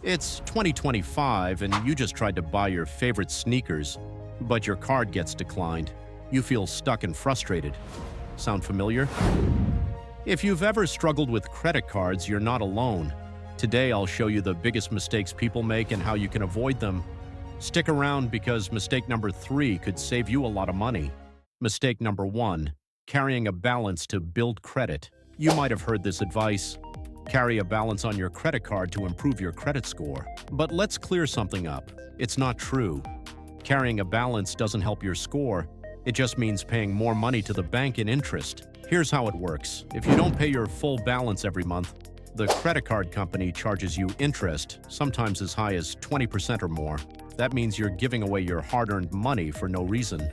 It's 2025 and you just tried to buy your favorite sneakers, but your card gets declined. You feel stuck and frustrated. Sound familiar? If you've ever struggled with credit cards, you're not alone. Today I'll show you the biggest mistakes people make and how you can avoid them. Stick around because mistake number 3 could save you a lot of money. Mistake number 1, carrying a balance to build credit. You might have heard this advice. Carry a balance on your credit card to improve your credit score. But let's clear something up. It's not true. Carrying a balance doesn't help your score. It just means paying more money to the bank in interest. Here's how it works. If you don't pay your full balance every month, the credit card company charges you interest, sometimes as high as 20% or more. That means you're giving away your hard-earned money for no reason.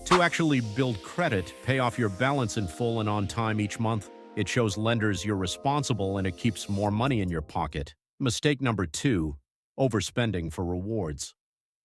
To actually build credit, pay off your balance in full and on time each month. It shows lenders you're responsible and it keeps more money in your pocket. Mistake number 2, overspending for rewards.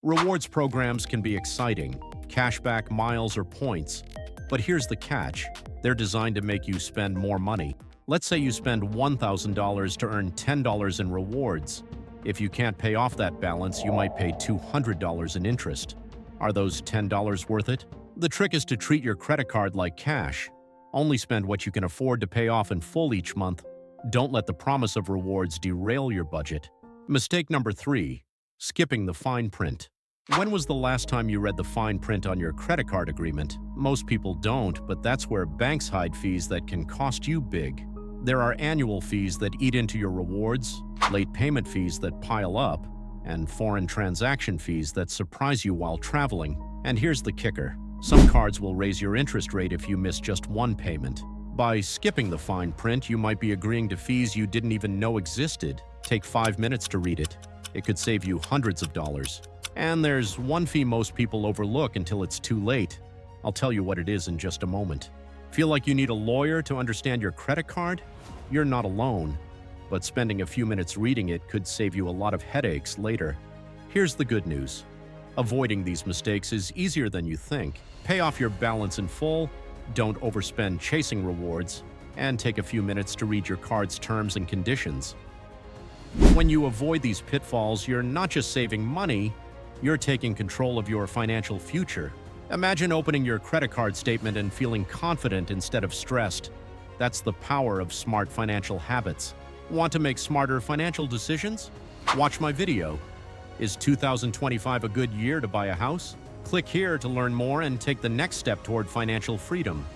Rewards programs can be exciting, cashback, miles, or points. But here's the catch. They're designed to make you spend more money. Let's say you spend $1,000 to earn $10 in rewards. If you can't pay off that balance, you might pay $200 in interest. Are those $10 worth it? The trick is to treat your credit card like cash. Only spend what you can afford to pay off in full each month. Don't let the promise of rewards derail your budget. Mistake number 3, skipping the fine print. When was the last time you read the fine print on your credit card agreement? Most people don't, but that's where banks hide fees that can cost you big. There are annual fees that eat into your rewards, late payment fees that pile up, and foreign transaction fees that surprise you while traveling. And here's the kicker. Some cards will raise your interest rate if you miss just one payment. By skipping the fine print, you might be agreeing to fees you didn't even know existed. Take 5 minutes to read it. It could save you hundreds of dollars. And there's one fee most people overlook until it's too late. I'll tell you what it is in just a moment. Feel like you need a lawyer to understand your credit card? You're not alone, but spending a few minutes reading it could save you a lot of headaches later. Here's the good news. Avoiding these mistakes is easier than you think. Pay off your balance in full, don't overspend chasing rewards, and take a few minutes to read your card's terms and conditions. When you avoid these pitfalls, you're not just saving money, you're taking control of your financial future. Imagine opening your credit card statement and feeling confident instead of stressed. That's the power of smart financial habits. Want to make smarter financial decisions? Watch my video. Is 2025 a good year to buy a house? Click here to learn more and take the next step toward financial freedom.